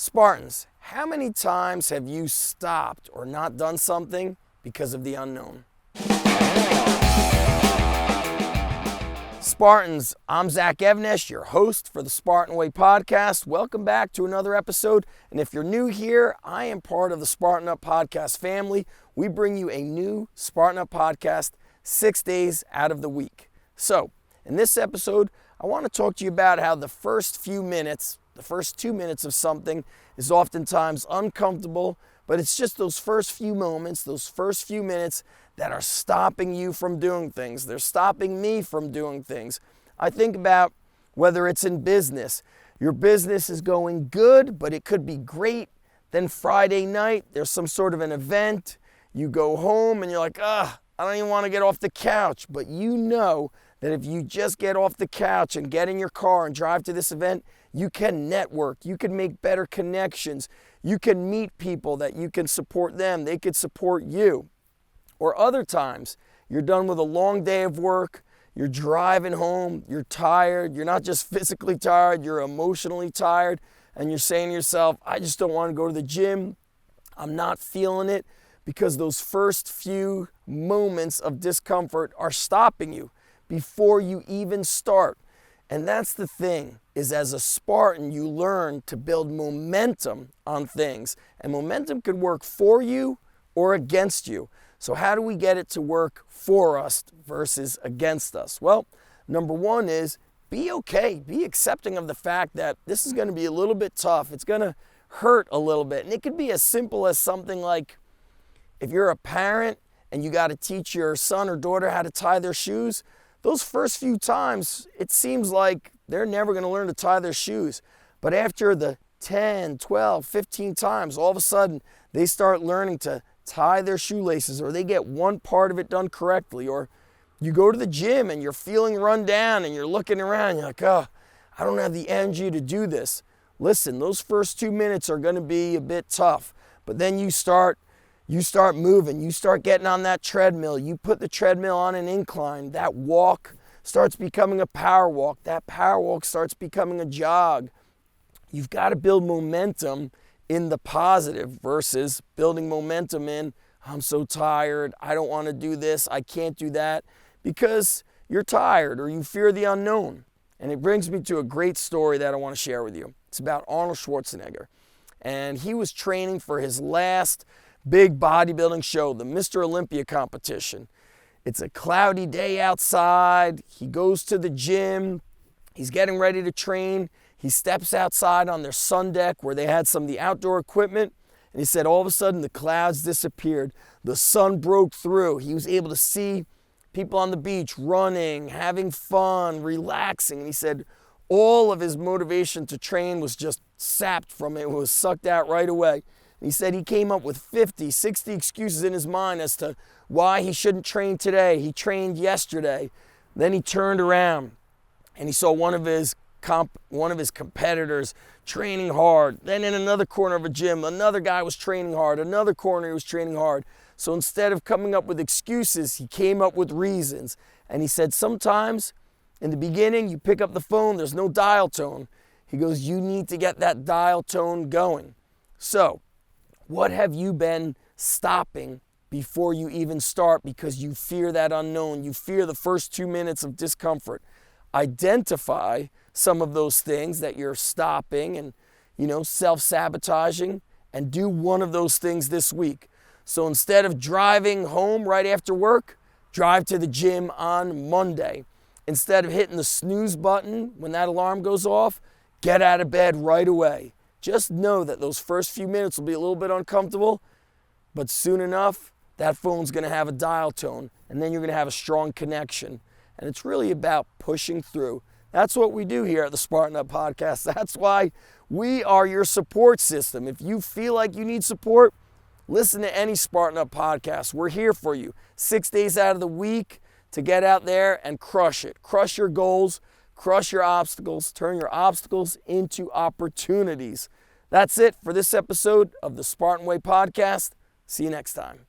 Spartans, how many times have you stopped or not done something because of the unknown? Spartans, I'm Zach Evnesh, your host for the Spartan Way podcast. Welcome back to another episode. And if you're new here, I am part of the Spartan Up podcast family. We bring you a new Spartan Up podcast 6 days out of the week. So, in this episode, I want to talk to you about how the first 2 minutes of something is oftentimes uncomfortable, but it's just those first few moments, those first few minutes that are stopping you from doing things. They're stopping me from doing things. I think about whether it's in business. Your business is going good, but it could be great. Then Friday night, there's some sort of an event. You go home and you're like, I don't even want to get off the couch. But you know that if you just get off the couch and get in your car and drive to this event, you can network, you can make better connections, you can meet people that you can support them, they could support you. Or other times, you're done with a long day of work, you're driving home, you're tired, you're not just physically tired, you're emotionally tired, and you're saying to yourself, I just don't want to go to the gym, I'm not feeling it, because those first few moments of discomfort are stopping you before you even start. And that's the thing, is as a Spartan, you learn to build momentum on things. And momentum could work for you or against you. So how do we get it to work for us versus against us? Well, number one is be okay. Be accepting of the fact that this is going to be a little bit tough. It's going to hurt a little bit. And it could be as simple as something like, if you're a parent and you got to teach your son or daughter how to tie their shoes, those first few times, it seems like they're never going to learn to tie their shoes. But after the 10, 12, 15 times, all of a sudden, they start learning to tie their shoelaces, or they get one part of it done correctly. Or you go to the gym and you're feeling run down and you're looking around, you're like, I don't have the energy to do this. Listen, those first 2 minutes are going to be a bit tough. But then you start moving, you start getting on that treadmill, you put the treadmill on an incline, that walk starts becoming a power walk, that power walk starts becoming a jog. You've got to build momentum in the positive versus building momentum in, I'm so tired, I don't want to do this, I can't do that, because you're tired or you fear the unknown. And it brings me to a great story that I want to share with you. It's about Arnold Schwarzenegger. And he was training for his last big bodybuilding show, the Mr. Olympia competition. It's a cloudy day outside. He goes to the gym. He's getting ready to train. He steps outside on their sun deck where they had some of the outdoor equipment. And he said all of a sudden the clouds disappeared. The sun broke through. He was able to see people on the beach running, having fun, relaxing. And he said all of his motivation to train was just sapped from it. It was sucked out right away. He said he came up with 50, 60 excuses in his mind as to why he shouldn't train today. He trained yesterday. Then he turned around and he saw one of his competitors training hard. Then in another corner of a gym, another guy was training hard. Another corner, he was training hard. So instead of coming up with excuses, he came up with reasons. And he said sometimes in the beginning, you pick up the phone, there's no dial tone. He goes, you need to get that dial tone going. So, what have you been stopping before you even start because you fear that unknown? You fear the first 2 minutes of discomfort. Identify some of those things that you're stopping and, self-sabotaging, and do one of those things this week. So instead of driving home right after work, drive to the gym on Monday. Instead of hitting the snooze button when that alarm goes off, get out of bed right away. Just know that those first few minutes will be a little bit uncomfortable, but soon enough, that phone's going to have a dial tone, and then you're going to have a strong connection. And it's really about pushing through. That's what we do here at the Spartan Up podcast. That's why we are your support system. If you feel like you need support, listen to any Spartan Up podcast. We're here for you 6 days out of the week to get out there and crush it. Crush your goals. Crush your obstacles, turn your obstacles into opportunities. That's it for this episode of the Spartan Way podcast. See you next time.